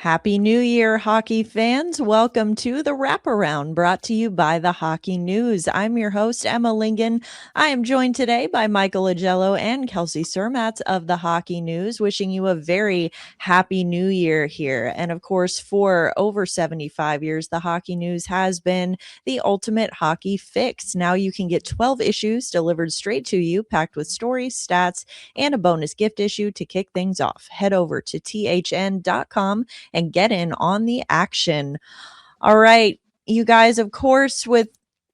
Happy New Year, hockey fans. Welcome to the Wraparound, brought to you by the Hockey News. I'm your host, Emma Lingan. I am joined today by Michael Augello and Kelsey Surmacz of the Hockey News, wishing you a very happy new year here. And of course, for over 75 years, the Hockey News has been the ultimate hockey fix. Now you can get 12 issues delivered straight to you, packed with stories, stats, and a bonus gift issue to kick things off. Head over to thn.com and get in on the action. All right, you guys, of course, with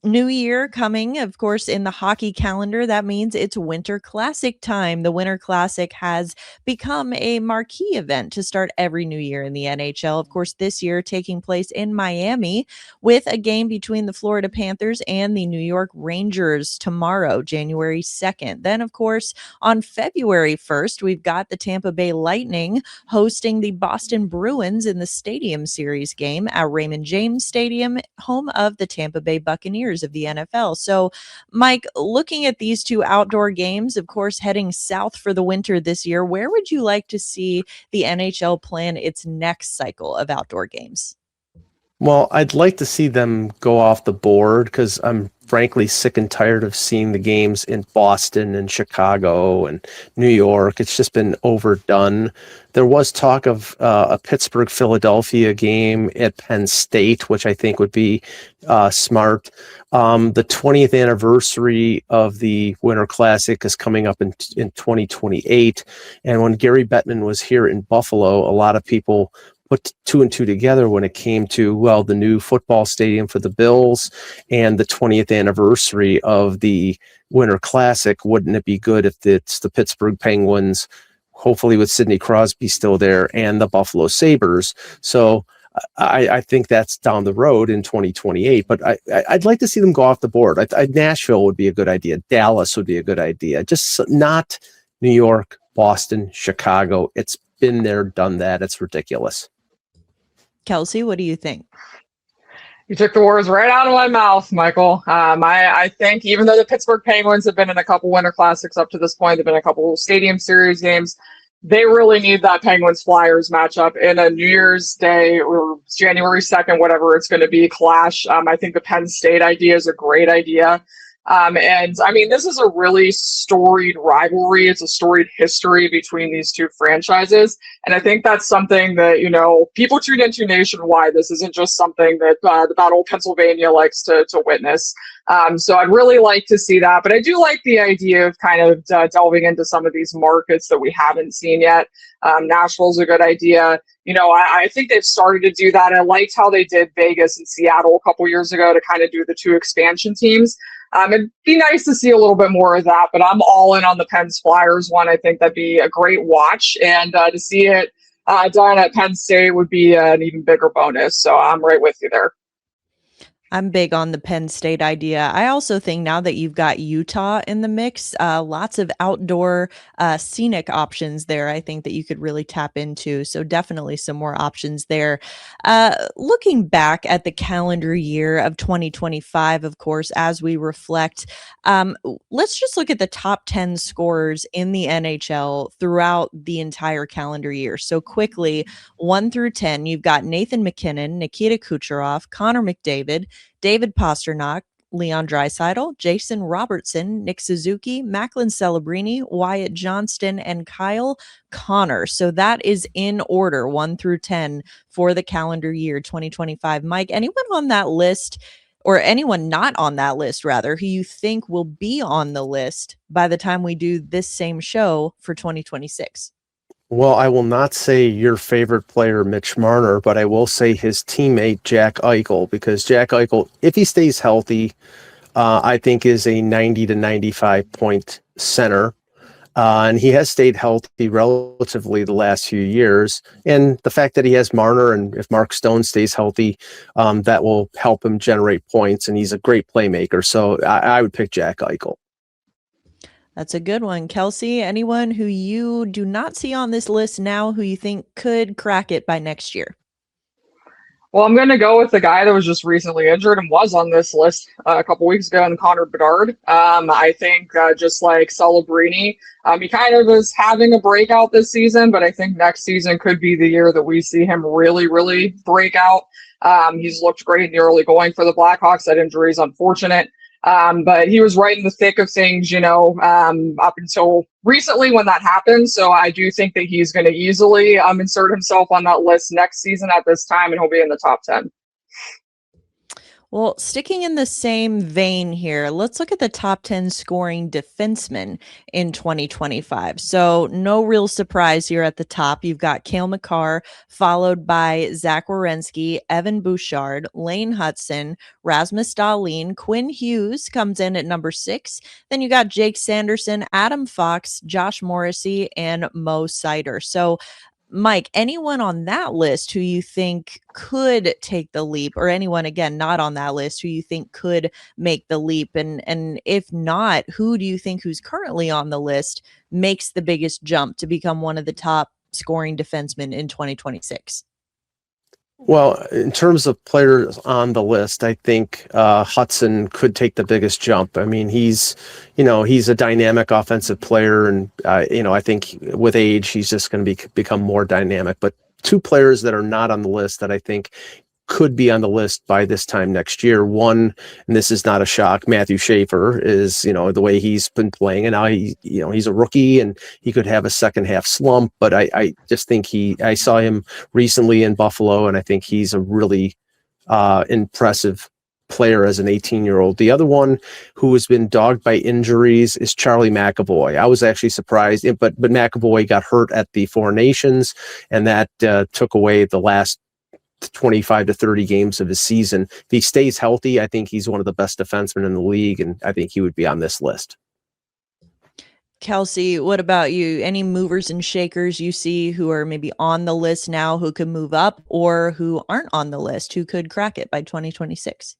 New Year coming, of course, in the hockey calendar, that means it's Winter Classic time. The Winter Classic has become a marquee event to start every new year in the NHL. Of course, this year taking place in Miami with a game between the Florida Panthers and the New York Rangers tomorrow, January 2nd. Then, of course, on February 1st, we've got the Tampa Bay Lightning hosting the Boston Bruins in the Stadium Series game at Raymond James Stadium, home of the Tampa Bay Buccaneers of the NFL. So, Mike, looking at these two outdoor games, of course, heading south for the winter this year, where would you like to see the NHL plan its next cycle of outdoor games? Well, I'd like to see them go off the board because I'm frankly sick and tired of seeing the games in Boston and Chicago and New York. It's just been overdone. There was talk of a Pittsburgh-Philadelphia game at Penn State, which I think would be smart. The 20th anniversary of the Winter Classic is coming up in 2028. And when Gary Bettman was here in Buffalo, a lot of people put two and two together when it came to, well, the new football stadium for the Bills and the 20th anniversary of the Winter Classic. Wouldn't it be good if it's the Pittsburgh Penguins, hopefully with Sidney Crosby still there, and the Buffalo Sabres? So I think that's down the road in 2028, but I'd like to see them go off the board. Nashville would be a good idea. Dallas would be a good idea. Just not New York, Boston, Chicago. It's been there, done that. It's ridiculous. Kelsey, what do you think? You took the words right out of my mouth, Michael. I think even though the Pittsburgh Penguins have been in a couple Winter Classics up to this point, they've been in a couple Stadium Series games. They really need that Penguins-Flyers matchup in a New Year's Day or January 2nd, whatever it's going to be, clash. I think the Penn State idea is a great idea. And I mean, this is a really storied rivalry. It's a storied history between these two franchises. And I think that's something that, people tune into nationwide. This isn't just something that the Battle of Pennsylvania likes to witness. So I'd really like to see that. But I do like the idea of kind of delving into some of these markets that we haven't seen yet. Nashville's a good idea. I think they've started to do that. I liked how they did Vegas and Seattle a couple years ago to kind of do the two expansion teams. It'd be nice to see a little bit more of that, but I'm all in on the Pens Flyers one. I think that'd be a great watch, and to see it done at Penn State would be an even bigger bonus. So I'm right with you there. I'm big on the Penn State idea. I also think now that you've got Utah in the mix, lots of outdoor scenic options there, I think that you could really tap into. So definitely some more options there. Looking back at the calendar year of 2025, of course, as we reflect, let's just look at the top 10 scorers in the NHL throughout the entire calendar year. So quickly, 1 through 10, you've got Nathan MacKinnon, Nikita Kucherov, Connor McDavid, David Pastrnak, Leon Draisaitl, Jason Robertson, Nick Suzuki, Macklin Celebrini, Wyatt Johnston, and Kyle Connor. So that is in order, 1 through 10 for the calendar year 2025. Mike, anyone on that list, or anyone not on that list, rather, who you think will be on the list by the time we do this same show for 2026? Well, I will not say your favorite player, Mitch Marner, but I will say his teammate, Jack Eichel, because Jack Eichel, if he stays healthy, I think is a 90 to 95 point center. And he has stayed healthy relatively the last few years. And the fact that he has Marner, and if Mark Stone stays healthy, that will help him generate points. And he's a great playmaker. So I would pick Jack Eichel. That's a good one. Kelsey, anyone who you do not see on this list now who you think could crack it by next year? Well, I'm going to go with the guy that was just recently injured and was on this list a couple weeks ago, and Connor Bedard. I think just like Celebrini, he kind of is having a breakout this season, but I think next season could be the year that we see him really, really break out. He's looked great in the early going for the Blackhawks. That injury is unfortunate. But he was right in the thick of things, up until recently when that happened. So I do think that he's going to easily insert himself on that list next season at this time, and he'll be in the top 10. Well, sticking in the same vein here, let's look at the top 10 scoring defensemen in 2025. So, no real surprise here at the top. You've got Cale Makar, followed by Zach Werenski, Evan Bouchard, Lane Hudson, Rasmus Dahlin, Quinn Hughes comes in at number 6. Then you got Jake Sanderson, Adam Fox, Josh Morrissey, and Mo Sider. So, Mike, anyone on that list who you think could take the leap, or anyone, again, not on that list, who you think could make the leap? And if not, who do you think who's currently on the list makes the biggest jump to become one of the top scoring defensemen in 2026? Well, in terms of players on the list, I think Hudson could take the biggest jump. I mean, he's a dynamic offensive player, and I think with age, he's just going to become more dynamic. But two players that are not on the list that I think could be on the list by this time next year. One, and this is not a shock, Matthew Schaefer is, the way he's been playing, and now he's a rookie and he could have a second half slump, but I just think I saw him recently in Buffalo, and I think he's a really impressive player as an 18-year-old. The other one who has been dogged by injuries is Charlie McAvoy. I was actually surprised, but McAvoy got hurt at the Four Nations, and that took away the last 25 to 30 games of his season. If he stays healthy, I think he's one of the best defensemen in the league, and I think he would be on this list. Kelsey, what about you? Any movers and shakers you see who are maybe on the list now who could move up, or who aren't on the list who could crack it by 2026?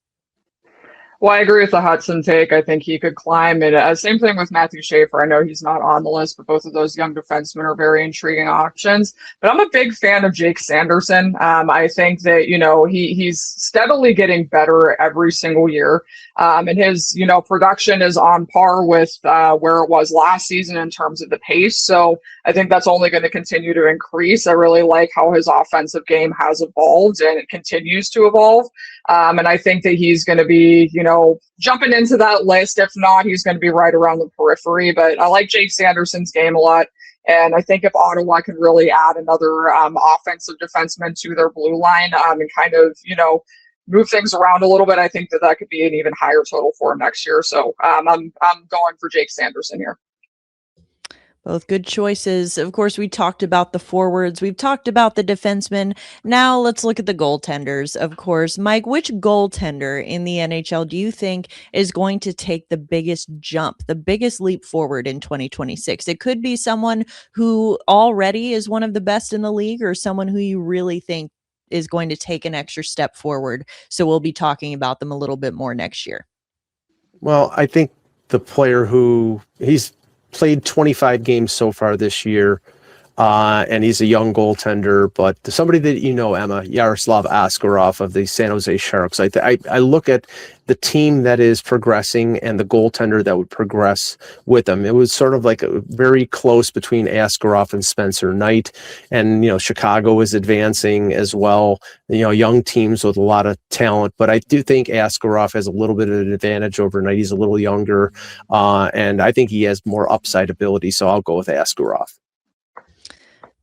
Well, I agree with the Hudson take. I think he could climb it. Same thing with Matthew Schaefer. I know he's not on the list, but both of those young defensemen are very intriguing options. But I'm a big fan of Jake Sanderson. I think that, he's steadily getting better every single year. And his, production is on par with where it was last season in terms of the pace. So I think that's only going to continue to increase. I really like how his offensive game has evolved, and it continues to evolve. And I think that he's going to be, jumping into that list. If not, he's going to be right around the periphery. But I like Jake Sanderson's game a lot. And I think if Ottawa could really add another offensive defenseman to their blue line and kind of, move things around a little bit, I think that could be an even higher total for him next year. So I'm going for Jake Sanderson here. Both good choices. Of course, we talked about the forwards. We've talked about the defensemen. Now let's look at the goaltenders. Of course, Mike, which goaltender in the NHL do you think is going to take the biggest jump, the biggest leap forward in 2026? It could be someone who already is one of the best in the league, or someone who you really think is going to take an extra step forward. So we'll be talking about them a little bit more next year. Well, I think the player he's played 25 games so far this year, and he's a young goaltender, but somebody that Emma, Yaroslav Askarov of the San Jose Sharks. I look at the team that is progressing and the goaltender that would progress with them. It was sort of like a very close between Askarov and Spencer Knight, and Chicago is advancing as well. Young teams with a lot of talent, but I do think Askarov has a little bit of an advantage over Knight. He's a little younger, and I think he has more upside ability. So I'll go with Askarov.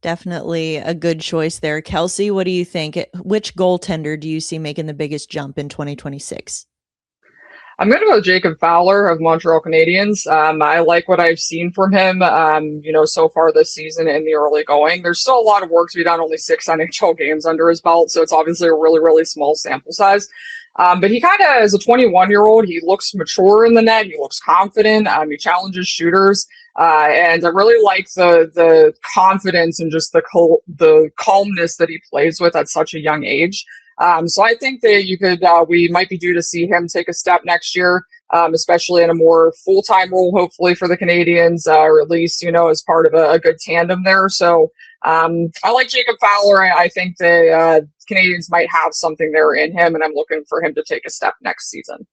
Definitely a good choice there. Kelsey, what do you think? Which goaltender do you see making the biggest jump in 2026? I'm going to go with Jacob Fowler of Montreal Canadiens. I like what I've seen from him, so far this season in the early going. There's still a lot of work to be done, only 6 NHL games under his belt, so it's obviously a really, really small sample size. But he kind of, as a 21-year-old, he looks mature in the net. He looks confident. He challenges shooters. And I really like the confidence and just the calmness that he plays with at such a young age. So I think that we might be due to see him take a step next year. especially in a more full-time role, hopefully for the Canadians, or at least, as part of a good tandem there. So I like Jacob Fowler. I think the Canadians might have something there in him, and I'm looking for him to take a step next season.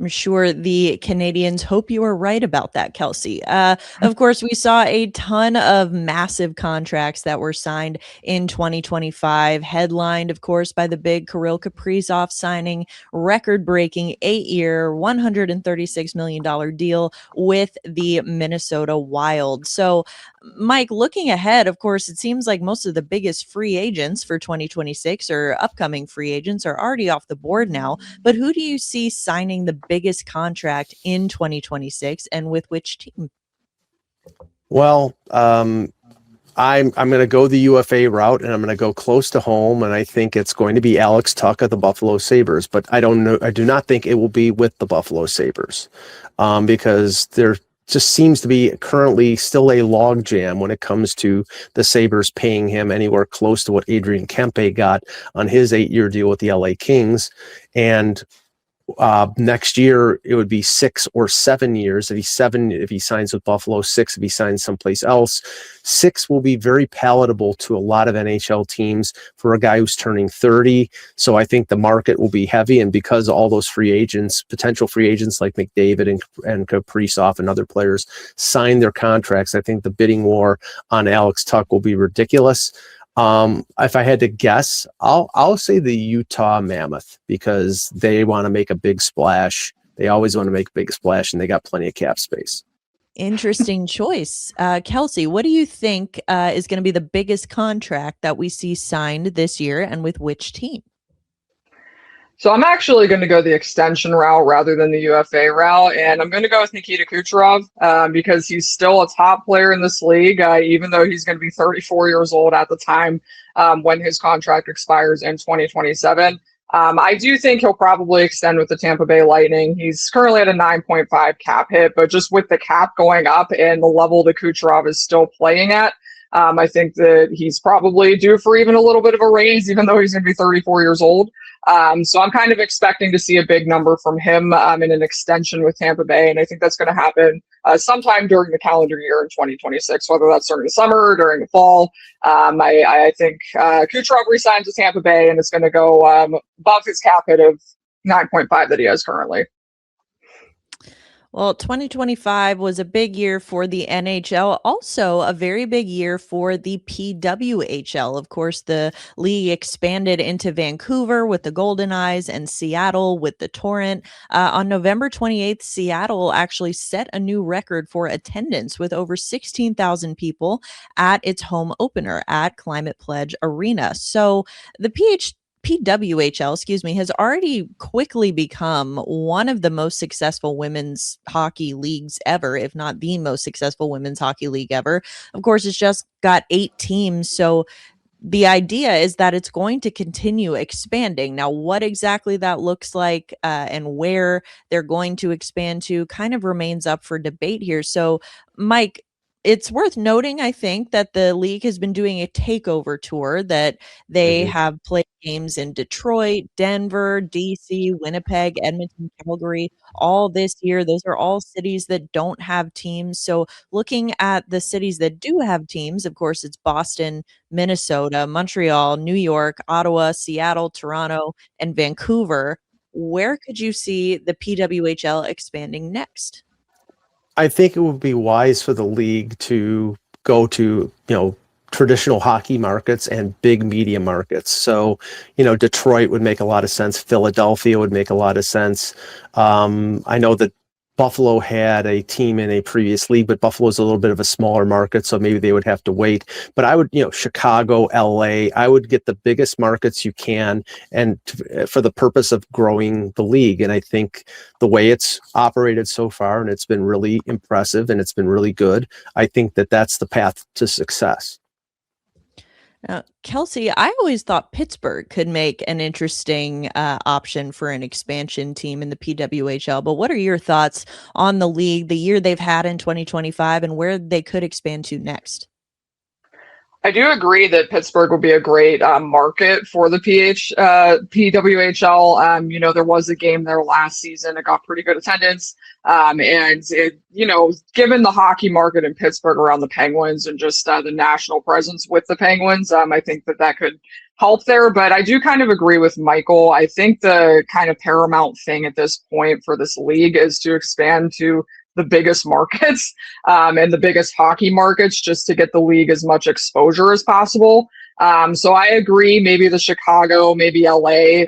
I'm sure the Canadians hope you are right about that, Kelsey. Of course, we saw a ton of massive contracts that were signed in 2025, headlined, of course, by the big Kirill Kaprizov signing, record-breaking 8-year, $136 million deal with the Minnesota Wild. So, Mike, looking ahead, of course, it seems like most of the biggest free agents for 2026 or upcoming free agents are already off the board now. But who do you see signing the biggest contract in 2026 and with which team? Well, I'm going to go the UFA route, and I'm going to go close to home, and I think it's going to be Alex Tuch of the Buffalo Sabres. But I don't know. I do not think it will be with the Buffalo Sabres, because there just seems to be currently still a logjam when it comes to the Sabres paying him anywhere close to what Adrian Kempe got on his 8-year deal with the LA Kings, and next year it would be 6 or 7 years. If he signs with Buffalo, 6 if he signs someplace else. 6 will be very palatable to a lot of NHL teams for a guy who's turning 30. So I think the market will be heavy, and because all those free agents, potential free agents like McDavid and Kaprizov and other players sign their contracts, I think the bidding war on Alex Tuch will be ridiculous. If I had to guess, I'll say the Utah Mammoth, because they want to make a big splash. They always want to make a big splash, and they got plenty of cap space. Interesting choice. Kelsey, what do you think is going to be the biggest contract that we see signed this year, and with which team? So I'm actually going to go the extension route rather than the UFA route, and I'm going to go with Nikita Kucherov because he's still a top player in this league, even though he's going to be 34 years old at the time when his contract expires in 2027. I do think he'll probably extend with the Tampa Bay Lightning. He's currently at a 9.5 cap hit, but just with the cap going up and the level that Kucherov is still playing at, I think that he's probably due for even a little bit of a raise, even though he's going to be 34 years old. So I'm kind of expecting to see a big number from him in an extension with Tampa Bay, and I think that's going to happen sometime during the calendar year in 2026, whether that's during the summer or during the fall. I think Kucherov resigns with Tampa Bay, and it's going to go above his cap hit of 9.5 that he has currently. Well, 2025 was a big year for the NHL, also a very big year for the PWHL. Of course, the league expanded into Vancouver with the Golden Eyes and Seattle with the Torrent. On November 28th, Seattle actually set a new record for attendance with over 16,000 people at its home opener at Climate Pledge Arena. So the PWHL, has already quickly become one of the most successful women's hockey leagues ever, if not the most successful women's hockey league ever. Of course, it's just got 8 teams, so the idea is that it's going to continue expanding. Now, what exactly that looks like and where they're going to expand to kind of remains up for debate here. So, Mike, it's worth noting, I think, that the league has been doing a takeover tour, that they have played games in Detroit, Denver, DC, Winnipeg, Edmonton, Calgary, all this year. Those are all cities that don't have teams. So looking at the cities that do have teams, of course, it's Boston, Minnesota, Montreal, New York, Ottawa, Seattle, Toronto, and Vancouver. Where could you see the PWHL expanding next? I think it would be wise for the league to go to, traditional hockey markets and big media markets. So, Detroit would make a lot of sense. Philadelphia would make a lot of sense. I know that Buffalo had a team in a previous league, but Buffalo is a little bit of a smaller market, so maybe they would have to wait. But I would, Chicago, LA, I would get the biggest markets you can, and for the purpose of growing the league. And I think the way it's operated so far, and it's been really impressive and it's been really good, I think that that's the path to success. Now, Kelsey, I always thought Pittsburgh could make an interesting option for an expansion team in the PWHL. But what are your thoughts on the league, the year they've had in 2025, and where they could expand to next? I do agree that Pittsburgh would be a great market for the PWHL. There was a game there last season. It got pretty good attendance. And given the hockey market in Pittsburgh around the Penguins and just the national presence with the Penguins, I think that could help there. But I do kind of agree with Michael. I think the kind of paramount thing at this point for this league is to expand to the biggest markets and the biggest hockey markets, just to get the league as much exposure as possible. So I agree, maybe the Chicago, maybe LA,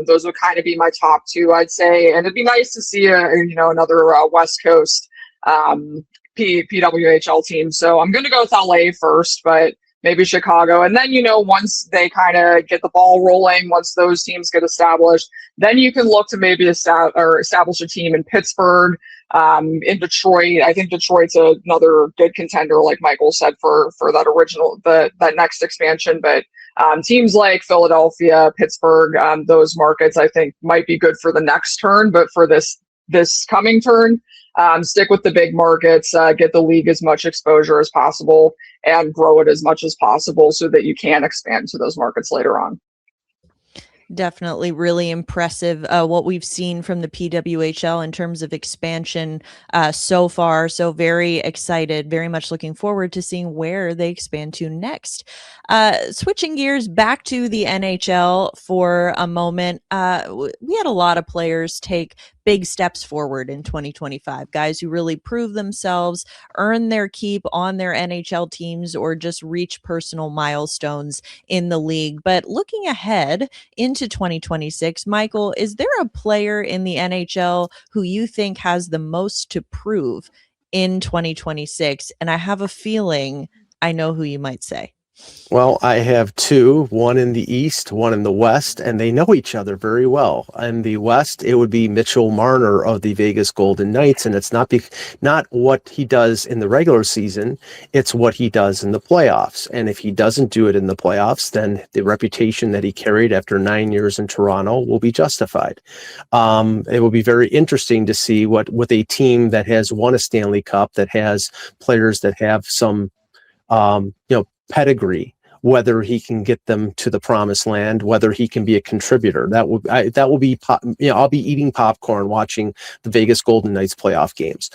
those would kind of be my top two, I'd say. And it'd be nice to see another West Coast PWHL team. So I'm going to go with LA first, but maybe Chicago. And then, once they kind of get the ball rolling, once those teams get established, then you can look to maybe establish a team in Pittsburgh, in Detroit. I think Detroit's another good contender, like Michael said, for that next expansion. But teams like Philadelphia, Pittsburgh, those markets, I think might be good for the next turn. But for this coming turn, stick with the big markets, get the league as much exposure as possible, and grow it as much as possible so that you can expand to those markets later on. Definitely really impressive what we've seen from the PWHL in terms of expansion so far. So very excited, very much looking forward to seeing where they expand to next. Switching gears back to the NHL for a moment. We had a lot of players take big steps forward in 2025, guys who really prove themselves, earn their keep on their NHL teams, or just reach personal milestones in the league. But looking ahead into 2026, Michael, is there a player in the NHL who you think has the most to prove in 2026? And I have a feeling I know who you might say. Well, I have two, one in the East, one in the West, and they know each other very well. In the West, it would be Mitchell Marner of the Vegas Golden Knights, and it's not what he does in the regular season, it's what he does in the playoffs. And if he doesn't do it in the playoffs, then the reputation that he carried after 9 years in Toronto will be justified. It will be very interesting to see what with a team that has won a Stanley Cup, that has players that have some pedigree, whether he can get them to the promised land, whether he can be a contributor. That will be I'll be eating popcorn watching the Vegas Golden Knights playoff games.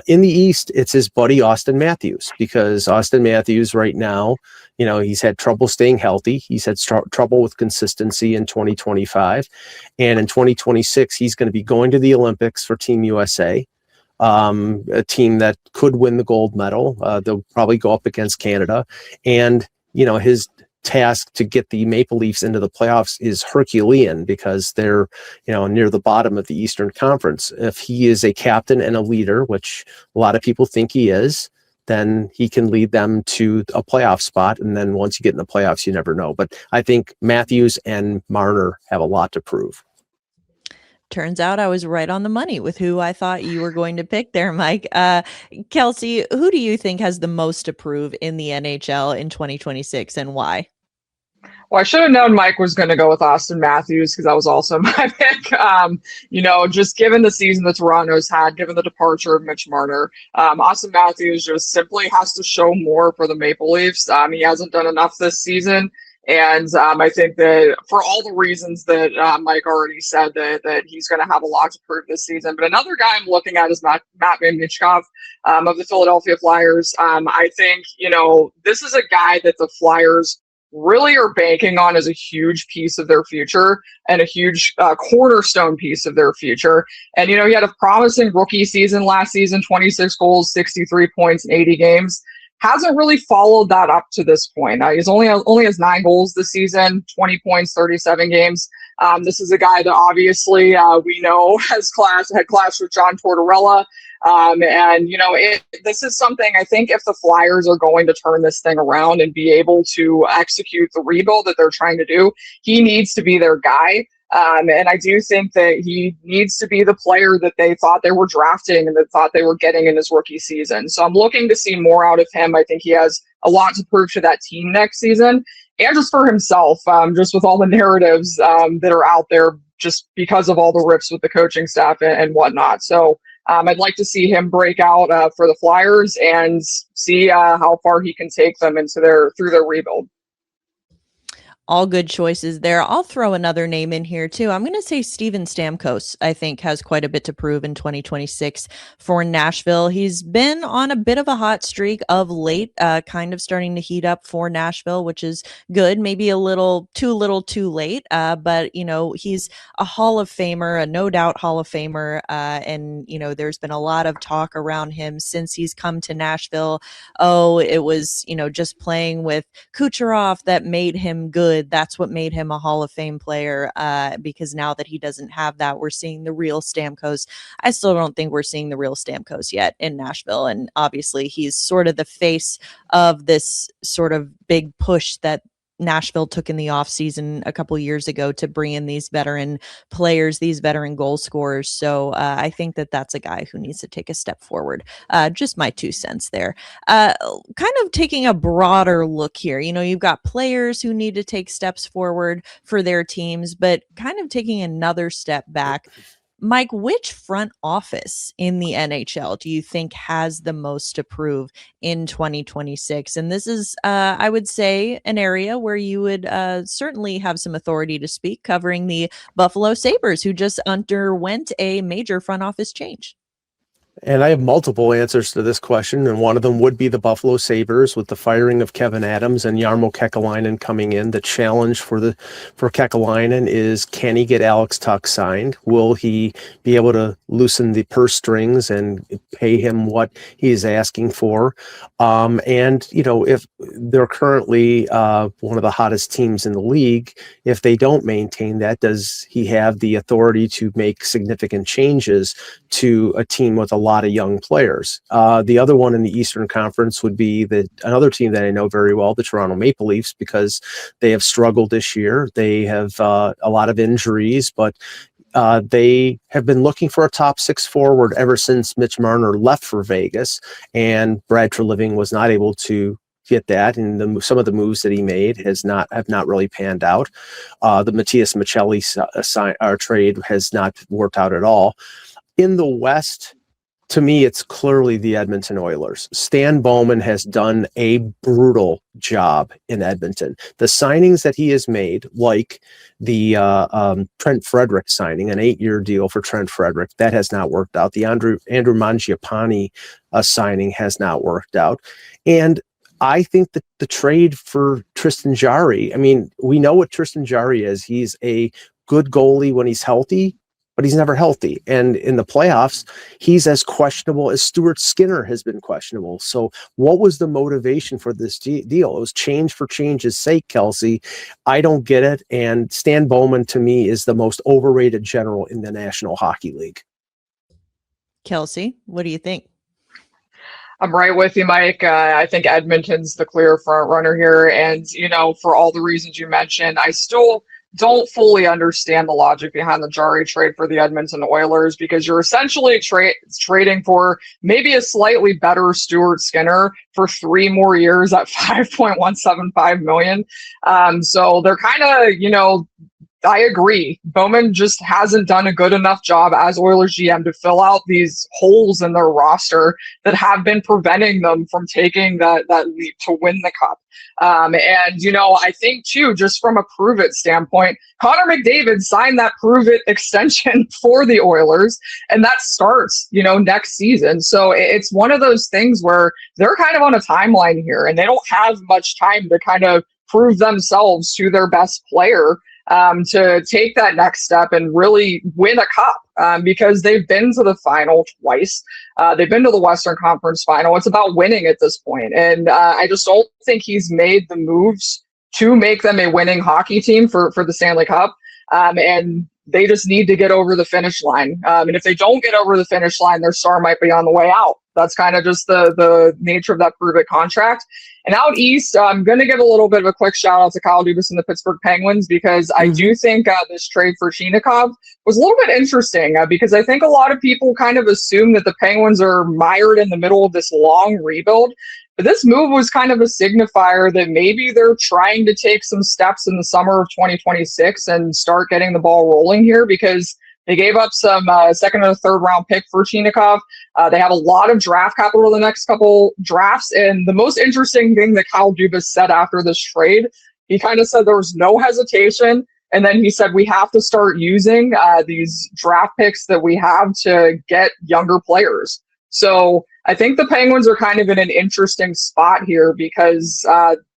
In the East, it's his buddy Austin Matthews, because Austin Matthews right now, he's had trouble staying healthy. He's had trouble with consistency in 2025, and in 2026 he's going to be going to the Olympics for Team USA. A team that could win the gold medal. They'll probably go up against Canada. And, his task to get the Maple Leafs into the playoffs is Herculean, because they're, near the bottom of the Eastern Conference. If he is a captain and a leader, which a lot of people think he is, then he can lead them to a playoff spot. And then once you get in the playoffs, you never know. But I think Matthews and Marner have a lot to prove. Turns out I was right on the money with who I thought you were going to pick there, Mike. Kelsey, who do you think has the most to prove in the NHL in 2026, and why? Well, I should have known Mike was going to go with Austin Matthews, because that was also my pick. Just given the season that Toronto's had, given the departure of Mitch Marner, Austin Matthews just simply has to show more for the Maple Leafs. He hasn't done enough this season. And I think that for all the reasons that Mike already said, that he's going to have a lot to prove this season. But another guy I'm looking at is Matt Michkov of the Philadelphia Flyers. I think, this is a guy that the Flyers really are banking on as a huge piece of their future and a huge cornerstone piece of their future. And, he had a promising rookie season last season, 26 goals, 63 points in 80 games. Hasn't really followed that up to this point. He's only has 9 goals this season, 20 points, 37 games. This is a guy that obviously we know had clash with John Tortorella. This is something, I think, if the Flyers are going to turn this thing around and be able to execute the rebuild that they're trying to do, he needs to be their guy. And I do think that he needs to be the player that they thought they were drafting and that thought they were getting in his rookie season. So I'm looking to see more out of him. I think he has a lot to prove to that team next season, and just for himself, just with all the narratives that are out there, just because of all the rips with the coaching staff and whatnot. So I'd like to see him break out for the Flyers and see how far he can take them through their rebuild. All good choices there. I'll throw another name in here too. I'm going to say Steven Stamkos, I think, has quite a bit to prove in 2026 for Nashville. He's been on a bit of a hot streak of late, kind of starting to heat up for Nashville, which is good. Maybe a little too late. But, he's a Hall of Famer, a no doubt Hall of Famer. And, there's been a lot of talk around him since he's come to Nashville. Oh, it was, just playing with Kucherov that made him good. That's what made him a Hall of Fame player, because now that he doesn't have that, we're seeing the real Stamkos. I still don't think we're seeing the real Stamkos yet in Nashville. And obviously he's sort of the face of this sort of big push that Nashville took in the offseason a couple years ago to bring in these veteran players, these veteran goal scorers. So I think that that's a guy who needs to take a step forward. Just my 2 cents there. Kind of taking a broader look here. You've got players who need to take steps forward for their teams, but kind of taking another step back. Mike, which front office in the NHL do you think has the most to prove in 2026? And this is, I would say, an area where you would certainly have some authority to speak, covering the Buffalo Sabres, who just underwent a major front office change. And I have multiple answers to this question, and one of them would be the Buffalo Sabres with the firing of Kevin Adams and Jarmo Kekalainen coming in. The challenge for Kekalainen is, can he get Alex Tuch signed? Will he be able to loosen the purse strings and pay him what he is asking for? If they're currently one of the hottest teams in the league, if they don't maintain that, does he have the authority to make significant changes to a team with a lot of young players? The other one in the Eastern Conference would be another team that I know very well, the Toronto Maple Leafs, because they have struggled this year. They have a lot of injuries, but they have been looking for a top 6 forward ever since Mitch Marner left for Vegas, and Brad Treliving was not able to get that, and some of the moves that he made have not really panned out. The Matthias Michelli trade has not worked out at all. In the West, to me, it's clearly the Edmonton Oilers. Stan Bowman has done a brutal job in Edmonton. The signings that he has made, like the Trent Frederick signing, an 8-year deal for Trent Frederick, that has not worked out. The Andrew Mangiapane signing has not worked out. And I think that the trade for Tristan Jarry, we know what Tristan Jarry is. He's a good goalie when he's healthy, but he's never healthy. And in the playoffs, he's as questionable as Stuart Skinner has been questionable. So what was the motivation for this deal? It was change for change's sake, Kelsey. I don't get it. And Stan Bowman, to me, is the most overrated general in the National Hockey League. Kelsey, what do you think? I'm right with you, Mike. I think Edmonton's the clear front runner here. And, for all the reasons you mentioned, I still don't fully understand the logic behind the Jarry trade for the Edmonton Oilers, because you're essentially trading for maybe a slightly better Stuart Skinner for 3 more years at $5.175 million. So they're kind of, I agree. Bowman just hasn't done a good enough job as Oilers GM to fill out these holes in their roster that have been preventing them from taking that leap to win the cup. I think too, just from a prove it standpoint, Connor McDavid signed that prove it extension for the Oilers, and that starts, next season. So it's one of those things where they're kind of on a timeline here, and they don't have much time to kind of prove themselves to their best player to take that next step and really win a cup, because they've been to the final twice. They've been to the Western Conference final. It's about winning at this point. And I just don't think he's made the moves to make them a winning hockey team for the Stanley Cup. And they just need to get over the finish line. And if they don't get over the finish line, their star might be on the way out. That's kind of just the nature of that prove it contract. And out east, I'm going to give a little bit of a quick shout out to Kyle Dubas and the Pittsburgh Penguins, because I do think this trade for Chinakhov was a little bit interesting, because I think a lot of people kind of assume that the Penguins are mired in the middle of this long rebuild. But this move was kind of a signifier that maybe they're trying to take some steps in the summer of 2026 and start getting the ball rolling here, because They gave up some second and third round pick for Chinakhov. They have a lot of draft capital in the next couple drafts. And the most interesting thing that Kyle Dubas said after this trade, he kind of said there was no hesitation. And then he said, we have to start using these draft picks that we have to get younger players. So I think the Penguins are kind of in an interesting spot here because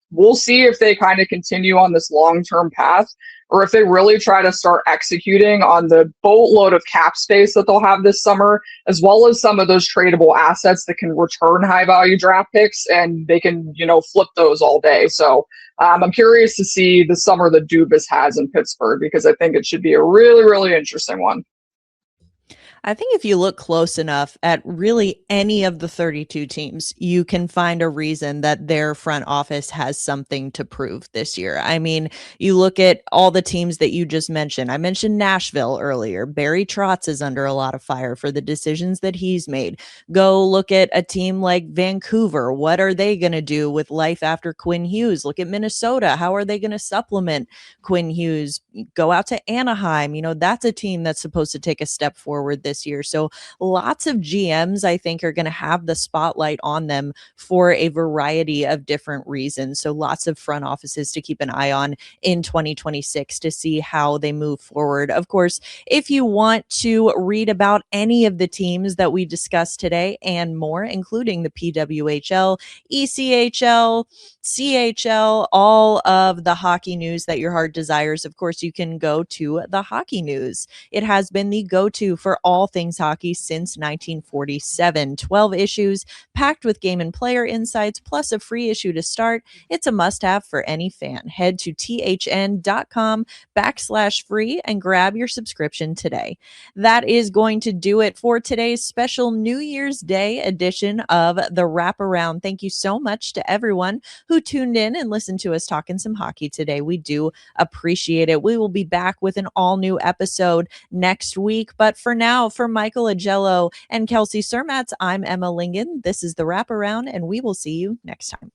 we'll see if they kind of continue on this long-term path or if they really try to start executing on the boatload of cap space that they'll have this summer, as well as some of those tradable assets that can return high-value draft picks, and they can, flip those all day. So I'm curious to see the summer that Dubas has in Pittsburgh because I think it should be a really, really interesting one. I think if you look close enough at really any of the 32 teams, you can find a reason that their front office has something to prove this year. I mean, you look at all the teams that you just mentioned. I mentioned Nashville earlier. Barry Trotz is under a lot of fire for the decisions that he's made. Go look at a team like Vancouver. What are they going to do with life after Quinn Hughes? Look at Minnesota. How are they going to supplement Quinn Hughes? Go out to Anaheim. That's a team that's supposed to take a step forward this year. So lots of GMs, I think, are going to have the spotlight on them for a variety of different reasons. So lots of front offices to keep an eye on in 2026 to see how they move forward. Of course, if you want to read about any of the teams that we discussed today and more, including the PWHL, ECHL, CHL, all of the hockey news that your heart desires, of course, you can go to the Hockey News. It has been the go-to for all things hockey since 1947. 12 issues packed with game and player insights, plus a free issue to start. It's a must-have for any fan. Head to thn.com/free and grab your subscription today. That is going to do it for today's special New Year's Day edition of the Wraparound. Thank you so much to everyone who tuned in and listened to us talking some hockey today. We do appreciate it. We will be back with an all-new episode next week. But for now, for Michael Augello and Kelsey Surmacz, I'm Emma Lingan. This is the Wraparound, and we will see you next time.